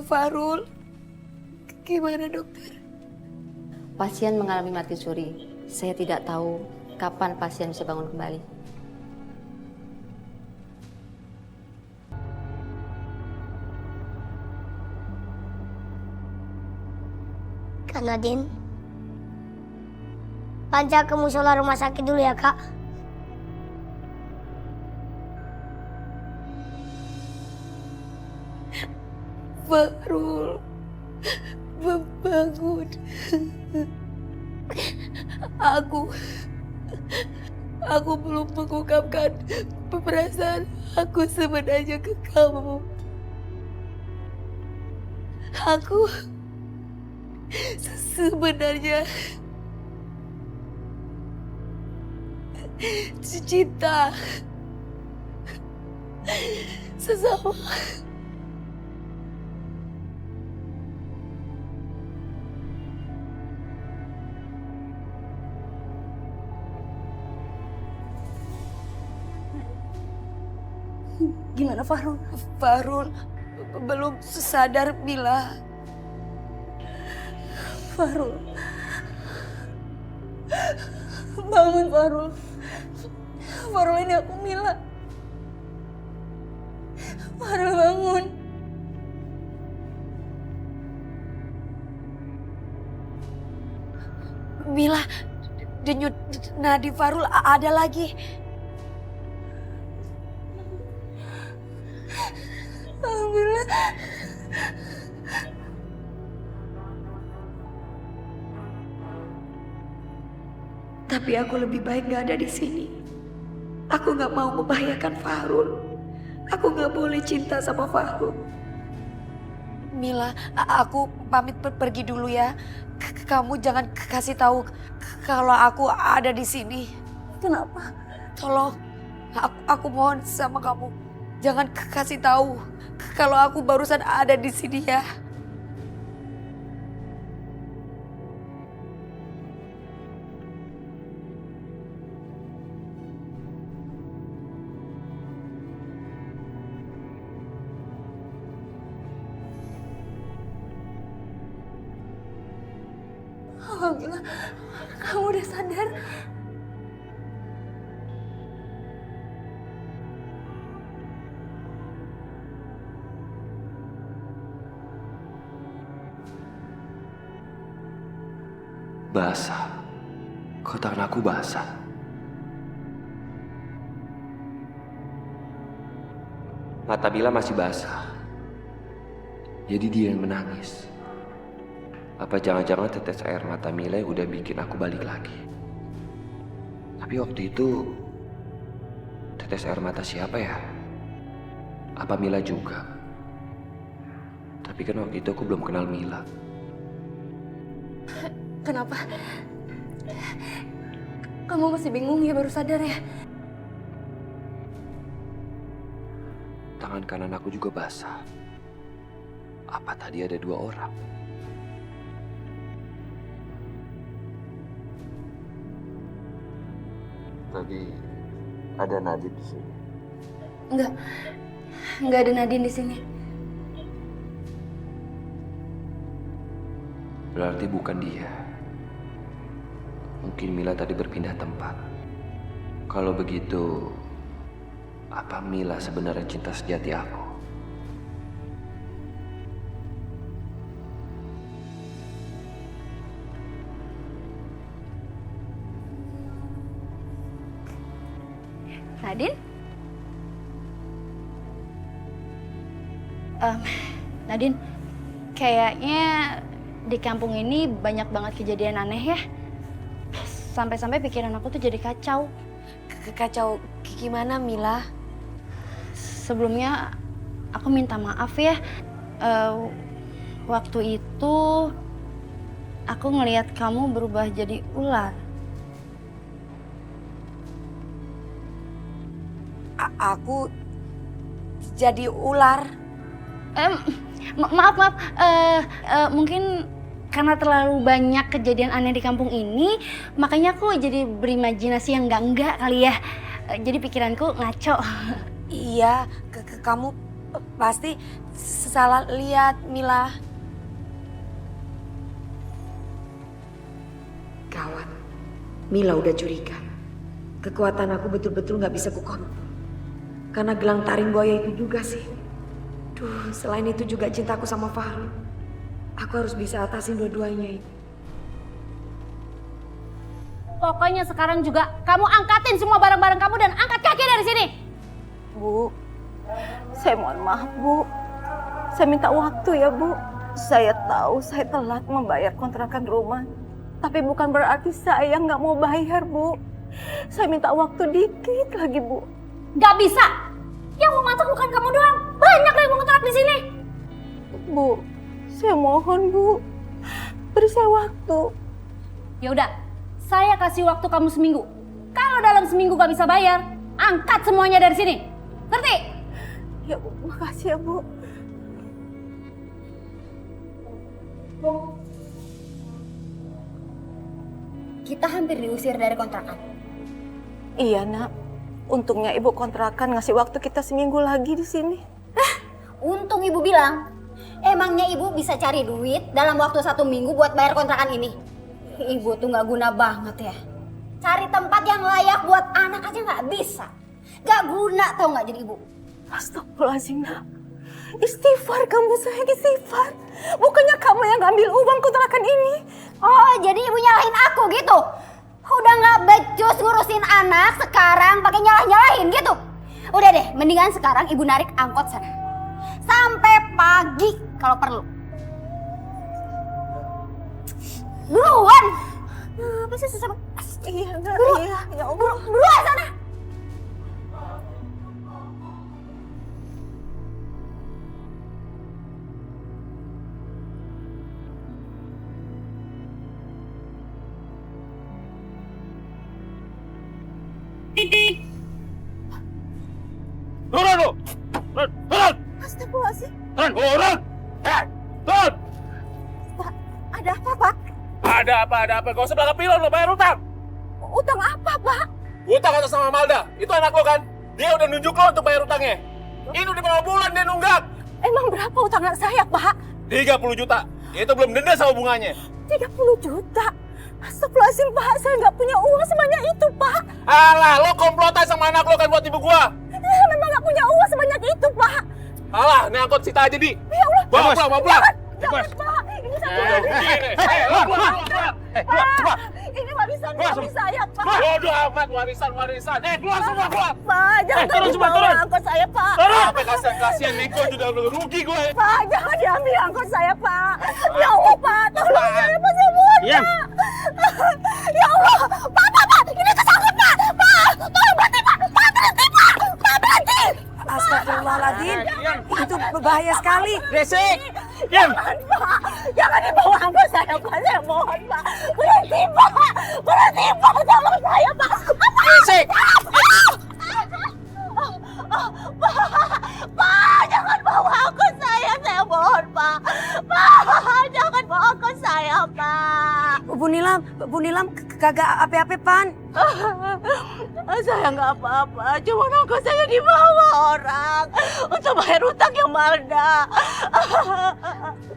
Farul, gimana dokter? Pasien mengalami mati suri. Saya tidak tahu kapan pasien bisa bangun kembali. Kak Nadine, Panca ke musola rumah sakit dulu ya, Kak. Farul, bangun. Aku belum mengungkapkan perasaan aku sebenarnya ke kamu. Aku sebenarnya cinta sesama. Gimana Farul? Farul belum sadar, Mila. Farul. Bangun Farul. Farul, ini aku Mila. Farul bangun. Mila, denyut nadi Farul ada lagi. Alhamdulillah. Tapi aku lebih baik gak ada di sini. Aku gak mau membahayakan Farul. Aku gak boleh cinta sama Farul. Mila, aku pamit pergi dulu ya. Kamu jangan kasih tahu kalau aku ada di sini. Kenapa? Tolong, aku mohon sama kamu. Jangan kasih tahu kalau aku barusan ada di sini ya. Alhamdulillah, kamu udah sadar. Basah. Kok tangan aku basah? Mata Mila masih basah. Jadi dia yang menangis. Apa jangan-jangan tetes air mata Mila yang udah bikin aku balik lagi? Tapi waktu itu tetes air mata siapa ya? Apa Mila juga? Tapi kan waktu itu aku belum kenal Mila. Kenapa? Kamu masih bingung ya, baru sadar ya? Tangan kanan aku juga basah. Apa tadi ada 2 orang? Tadi ada Nadine di sini. Enggak ada Nadine di sini. Berarti bukan dia. Mungkin Mila tadi berpindah tempat. Kalau begitu, apa Mila sebenarnya cinta sejati aku? Nadine? Nadine, kayaknya di kampung ini banyak banget kejadian aneh ya. Sampai-sampai pikiran aku tuh jadi kacau. Kacau gimana, Mila? Sebelumnya aku minta maaf ya. Waktu itu aku ngelihat kamu berubah jadi ular. Aku jadi ular. Maaf. Mungkin karena terlalu banyak kejadian aneh di kampung ini, makanya aku jadi berimajinasi yang enggak kali ya. Jadi pikiranku ngaco. Iya, kamu Pasti salah lihat, Mila. Gawat, Mila udah curiga. Kekuatan aku betul-betul gak bisa kukontrol. Karena gelang taring buaya itu juga sih. Duh, selain itu juga cintaku sama Fahrul. Aku harus bisa atasin dua-duanya itu. Pokoknya sekarang juga kamu angkatin semua barang-barang kamu dan angkat kaki dari sini. Bu, saya mohon maaf, Bu. Saya minta waktu ya, Bu. Saya tahu saya telat membayar kontrakan rumah. Tapi bukan berarti saya nggak mau bayar, Bu. Saya minta waktu dikit lagi, Bu. Gak bisa. Yang mau masak bukan kamu doang. Banyak yang mau kontrak di sini. Bu, saya mohon, Bu. Beri saya waktu. Ya udah, saya kasih waktu kamu seminggu. Kalau dalam seminggu gak bisa bayar, angkat semuanya dari sini. Ngerti? Ya, Bu. Makasih ya, Bu. Kita hampir diusir dari kontrakan. Iya, Nak. Untungnya Ibu kontrakan ngasih waktu kita seminggu lagi di sini. Untung ibu bilang, emangnya ibu bisa cari duit dalam waktu 1 minggu buat bayar kontrakan ini? Ibu tuh gak guna banget ya. Cari tempat yang layak buat anak aja gak bisa. Gak guna tau gak jadi ibu. Astagfirullahaladzim, Nak. Istighfar kamu, sayang, istighfar. Bukannya kamu yang ngambil uang kontrakan ini. Oh, jadi ibu nyalahin aku gitu? Udah gak becus ngurusin anak, sekarang pakai nyalah-nyalahin gitu? Udah deh, mendingan sekarang ibu narik angkot sana. Sampai pagi kalau perlu. Buruan! Apa sih susah banget? Iya, Nak. Iya, ya Allah. Buruan sana! Turun lu! Turun! Turun! Astagfirullahaladzim. Turun! Turun! Turun! Pak, ada apa, Pak? Ada apa? Gak usah belakang pilon lo, bayar utang! Utang apa, Pak? Utang atas sama Malda. Itu anak lo kan? Dia udah nunjuk lo untuk bayar utangnya. Ini udah berapa bulan dia nunggak? Emang berapa utang anak saya, Pak? 30 juta. Itu belum denda sama bunganya. 30 juta? Astagfirullahaladzim, Pak. Saya nggak punya uang sebanyak itu, Pak. Alah, lo komplotan sama anak lo kan buat ibu gua. Saya memang nggak punya uang sebanyak itu, Pak. Alah, ini angkot sita aja, Di. Ya Allah. Bawa pulang. Jangan, Pak. Ini satu Keluar. Ini warisan suami saya, Pak. Bodoh amat, warisan. Keluar semua, keluar. Pak, jangan dibawa angkot saya, Pak. Sampai kasihan Neko juga rugi gue. Pak, jangan diambil angkot saya, Pak. Ya Allah, Pak. Tolong saya, Pak. Saya mohon, Diam. Pak. Ya Allah. Pak. Ini kesangkut, Pak. Pak, tolong berhenti, Pak. Pak, berhenti, Pak. Pak, berhenti. Astagfirullahaladzim, itu berbahaya sekali. Berisik. Diam. Pak, jangan dibawa angkot saya, Pak. Saya mohon, Pak. Berhenti, Pak. Berhenti, Pak. Tolong saya, Pak. Berisik. Pak, jangan bawa angkot saya mohon, Pak. Pak, jangan bawa angkot saya, Pak. Bu Nilam, kagak apa-apa, Pan. Saya nggak apa-apa, cuma angkot saya dibawa orang untuk bayar utang yang Malda.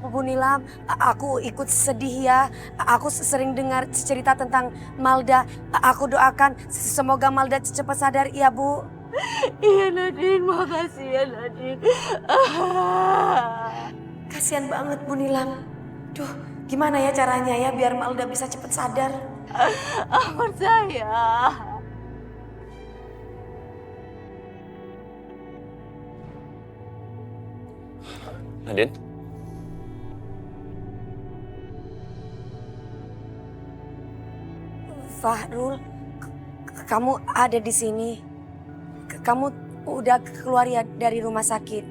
Bu Nilam, aku ikut sedih ya. Aku sering dengar cerita tentang Malda. Aku doakan semoga Malda cepat sadar ya, Bu. Iya, Nadine, makasih ya, Nadine. Kasihan banget Bu Nilam. Duh, gimana ya caranya ya biar Malda bisa cepat sadar? Angkot saya. Nadine? Fahrul, kamu ada di sini. Kamu udah keluar ya dari rumah sakit?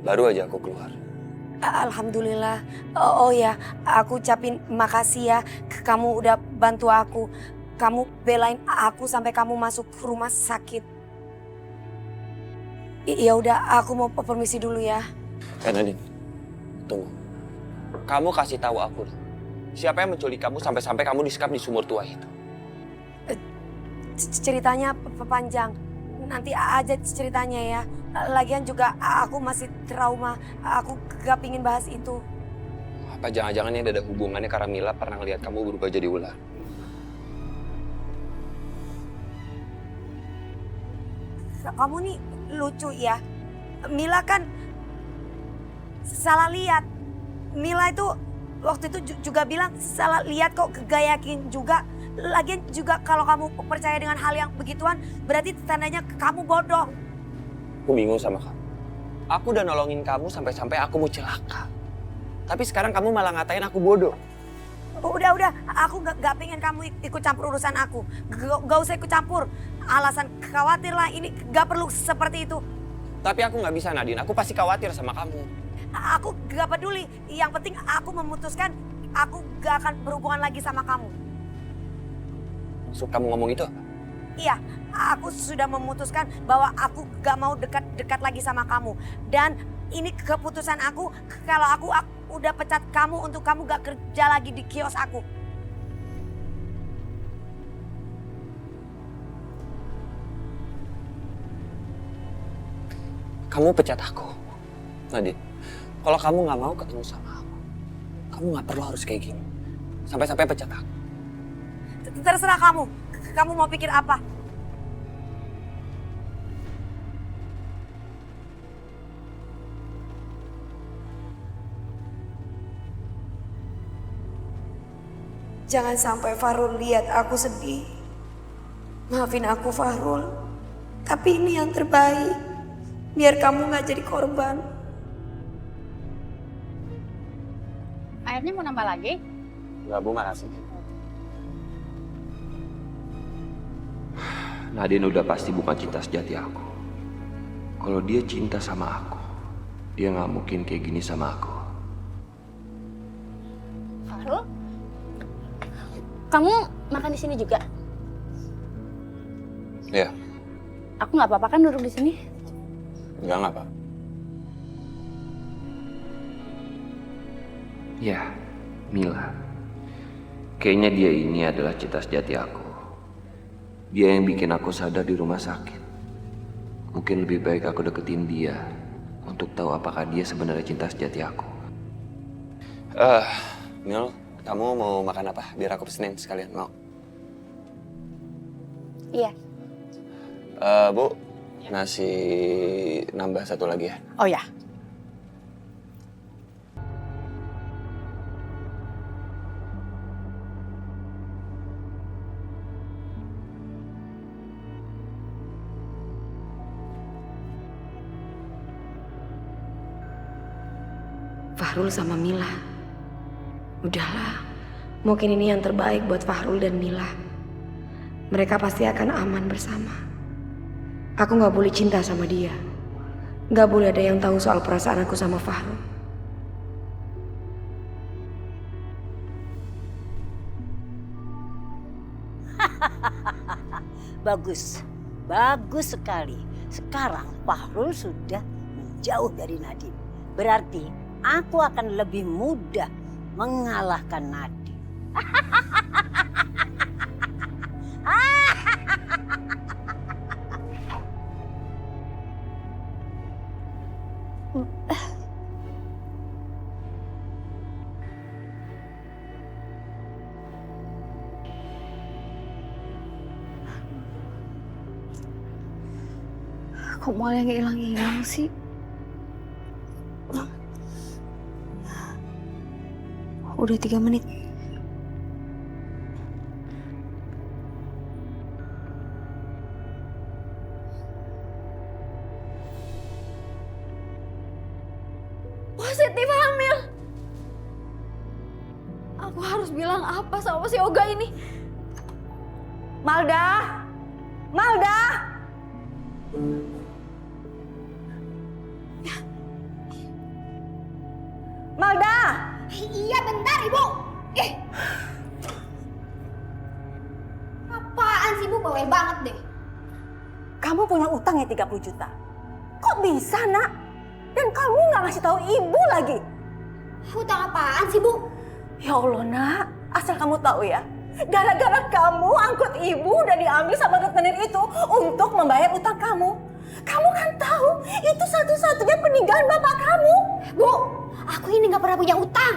Baru aja aku keluar. Alhamdulillah. Oh ya, aku ucapin makasih ya. Kamu udah bantu aku. Kamu belain aku sampai kamu masuk rumah sakit. Ya udah, aku mau permisi dulu ya. Nadine, tunggu. Kamu kasih tahu aku dong. Siapa yang menculik kamu sampai kamu disekap di sumur tua itu? Ceritanya panjang. Nanti aja ceritanya ya. Lagian juga aku masih trauma. Aku gak pingin bahas itu. Apa jangan-jangan ini ada hubungannya karena Mila pernah lihat kamu berubah jadi ular? Kamu nih lucu ya. Mila kan salah lihat. Mila itu waktu itu juga bilang salah lihat kok, gak yakin juga. Lagian juga kalau kamu percaya dengan hal yang begituan berarti tandanya kamu bodoh. Aku bingung sama kamu. Aku udah nolongin kamu sampai-sampai aku mau celaka. Tapi sekarang kamu malah ngatain aku bodoh. Udah, aku gak pengen kamu ikut campur urusan aku. Gak usah ikut campur. Alasan khawatir lah, ini gak perlu seperti itu. Tapi aku nggak bisa Nadine, aku pasti khawatir sama kamu. Aku gak peduli, yang penting aku memutuskan aku gak akan berhubungan lagi sama kamu. Maksud kamu ngomong itu? Iya, aku sudah memutuskan bahwa aku gak mau dekat-dekat lagi sama kamu. Dan ini keputusan aku, kalau aku udah pecat kamu untuk kamu gak kerja lagi di kios aku. Kamu pecat aku, Nadine. Kalau kamu nggak mau ketemu sama aku, kamu nggak perlu harus kayak gini. Sampai-sampai pecat aku. Terserah kamu, kamu mau pikir apa? Jangan sampai Fahrul lihat aku sedih. Maafin aku Fahrul, tapi ini yang terbaik. Biar kamu gak jadi korban. Airnya mau nambah lagi? Nggak, Bu, makasih. Nadine udah pasti bukan cinta sejati aku. Kalau dia cinta sama aku, dia nggak mungkin kayak gini sama aku. Fahrul? Kamu makan di sini juga? Iya. Aku nggak apa-apa kan duduk di sini? Nggak apa. Ya, Mila. Kayaknya dia ini adalah cinta sejati aku. Dia yang bikin aku sadar di rumah sakit. Mungkin lebih baik aku deketin dia untuk tahu apakah dia sebenarnya cinta sejati aku. Mil, kamu mau makan apa? Biar aku pesenin sekalian, mau? Iya. Bu, nasi nambah satu lagi ya. Oh ya. Fahrul sama Mila. Udahlah, mungkin ini yang terbaik buat Fahrul dan Mila. Mereka pasti akan aman bersama. Aku gak boleh cinta sama dia. Gak boleh ada yang tahu soal perasaan aku sama Fahrul. Bagus, bagus sekali. Sekarang Fahrul sudah menjauh dari Nadine. Berarti aku akan lebih mudah mengalahkan Nadine. Kok mau yang hilang-hilang sih? Udah 3 menit. Positif hamil. Aku harus bilang apa sama si Oga ini? Malda! Malda! Malda! Iya bentar Ibu. Apaan sih Ibu, bawel banget deh. Kamu punya utang ya 30 juta. Kok bisa nak? Dan kamu nggak ngasih tahu ibu lagi. Hutang apaan sih Bu? Ya Allah nak, asal kamu tahu ya. Gara-gara kamu angkut ibu udah diambil sama rentenir itu untuk membayar utang kamu. Kamu kan tahu itu satu-satunya peninggalan bapak kamu. Bu, aku ini nggak pernah punya utang.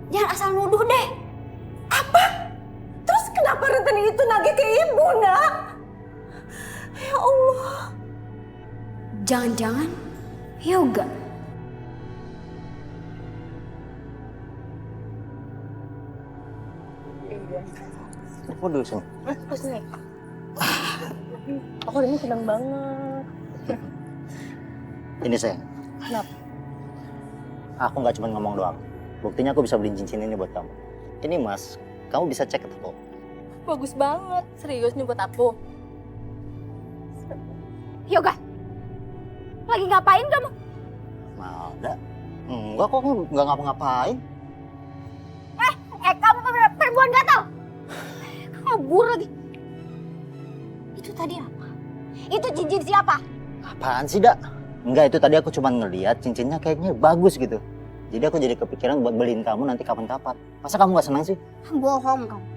Jangan asal nuduh deh. Apa? Terus kenapa rentenir itu nagih ke ibu, nak? Ya Allah. Jangan-jangan Yoga. Aku dulu sini. Aku hari ini senang banget. Ini sayang. Kenapa? Aku nggak cuma ngomong doang. Buktinya aku bisa beliin cincin ini buat kamu. Ini mas, kamu bisa cek ke toko. Bagus banget. Serius nih buat aku. Yoga, lagi ngapain kamu? Malda. Enggak kok, aku nggak ngapa-ngapain. Kamu perempuan gatal. Kabur lagi. Itu tadi apa? Itu cincin siapa? Apaan sih, Dak? Enggak, itu tadi aku cuma ngeliat cincinnya kayaknya bagus gitu. Jadi aku jadi kepikiran buat beliin kamu nanti kapan-kapan. Masa kamu gak senang sih? Bohong kamu.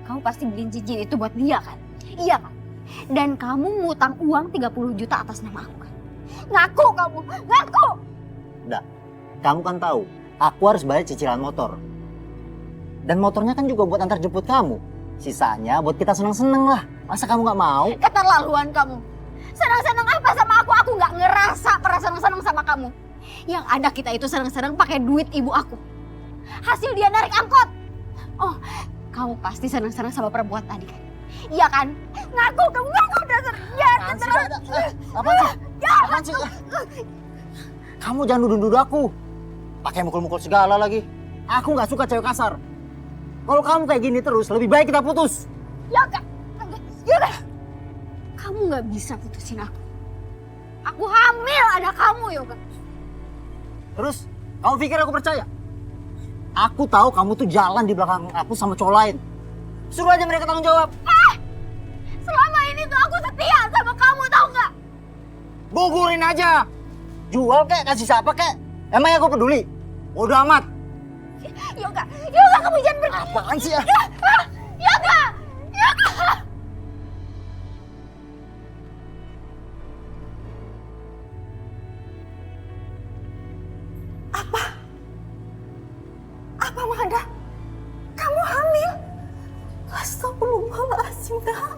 Kamu pasti beliin cincin itu buat dia kan? Iya kan? Dan kamu ngutang uang 30 juta atas nama aku kan? Ngaku kamu, ngaku! Dak, kamu kan tahu, aku harus bayar cicilan motor. Dan motornya kan juga buat antar jemput kamu. Sisanya buat kita seneng-seneng lah. Masa kamu gak mau? Keterlaluan kamu. Senang-senang apa sama aku? Aku nggak ngerasa pernah senang-senang sama kamu. Yang ada kita itu senang-senang pakai duit ibu aku. Hasil dia narik angkot. Oh, kamu pasti senang-senang sama perempuan tadi kan? Iya kan? Ngaku kamu, ngaku dasarnya. Apaan sih? Apaan sih? Kamu jangan nuduh-nuduh aku. Pakai mukul-mukul segala lagi. Aku nggak suka cewek kasar. Kalau kamu kayak gini terus, lebih baik kita putus. Yoga, Yoga, kamu nggak bisa putusin aku. Aku hamil ada kamu, Yoga. Terus, kamu pikir aku percaya? Aku tahu kamu tuh jalan di belakang aku sama cowok lain. Suruh aja mereka tanggung jawab. Selama ini tuh aku setia sama kamu, tahu nggak? Gugurin aja. Jual kek, kasih siapa kek. Emangnya aku peduli? Bodoh amat. Yoga, Yoga kamu jangan pergi. Apaan sih ya? Yoga, Yoga. Apa Mada? Kamu hamil? Astagfirullahaladzim, Dak.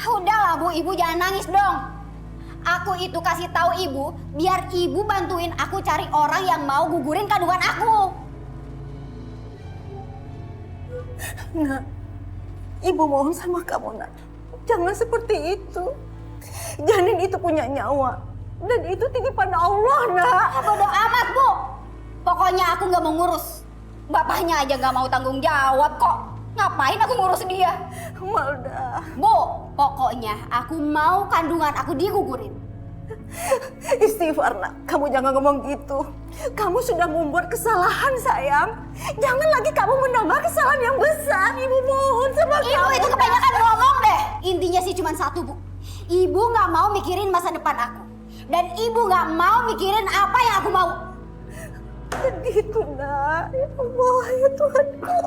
Udahlah Bu, Ibu jangan nangis dong. Aku itu kasih tahu Ibu biar Ibu bantuin aku cari orang yang mau gugurin kandungan aku. Nak, Ibu mohon sama kamu, Nak. Jangan seperti itu. Janin itu punya nyawa. Dan itu titipan Allah, Nak. Bodoh amat, Bu. Pokoknya aku nggak mau ngurus. Bapaknya aja nggak mau tanggung jawab kok. Ngapain aku ngurus dia? Malda. Bu, pokoknya aku mau kandungan aku digugurin. Istighfar, Nak. Kamu jangan ngomong gitu. Kamu sudah membuat kesalahan, sayang. Jangan lagi kamu menambah kesalahan yang besar. Ibu mohon sama kamu. Ibu itu kebanyakan ngomong deh. Intinya sih cuma satu, Bu. Ibu nggak mau mikirin masa depan aku. Dan Ibu nggak mau mikirin apa yang aku mau. Gitu, Nak. Ya Allah, ya Tuhanku.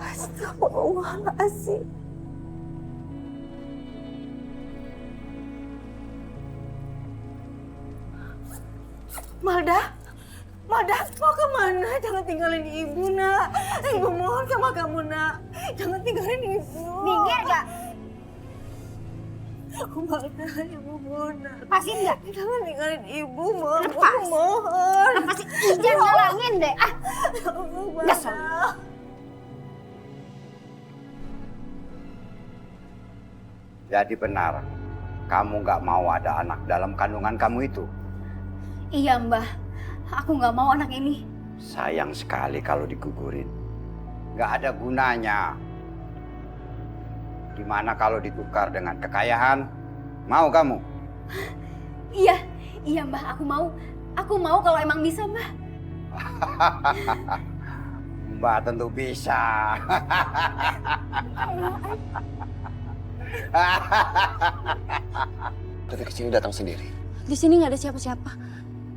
Astagfirullahaladzim. Malda, Malda, mau kemana? Jangan tinggalin ibu, Nak. Ibu mohon sama kamu, Nak. Jangan tinggalin ibu. Minggir gak? Malda, ibu mohon, Nak. Lepasin gak? Jangan tinggalin ibu, mohon. Lepas. Ibu mohon. Lepasin, jangan ngalangin deh. Ah, Malda. Jadi benar, kamu nggak mau ada anak dalam kandungan kamu itu? iya Mbah, aku nggak mau anak ini. Sayang sekali kalau digugurin. Nggak ada gunanya. Gimana kalau ditukar dengan kekayaan? Mau kamu? Iya, iya Mbah, aku mau. Aku mau kalau emang bisa, Mbah. Mbak tentu bisa. Tapi ke sini datang sendiri. Di sini nggak ada siapa-siapa.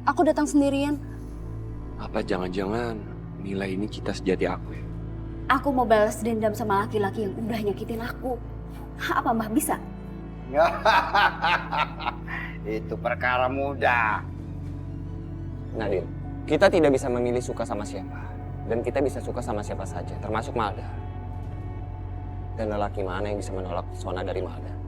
Aku datang sendirian. Apa jangan-jangan Mila ini cinta sejati aku ya? Aku mau balas dendam sama laki-laki yang udah nyakitin aku. Apa Mbah bisa? Itu perkara mudah. Nadine, kita tidak bisa memilih suka sama siapa. Dan kita bisa suka sama siapa saja, termasuk Malda. Dan lelaki mana yang bisa menolak pesona dari Malda?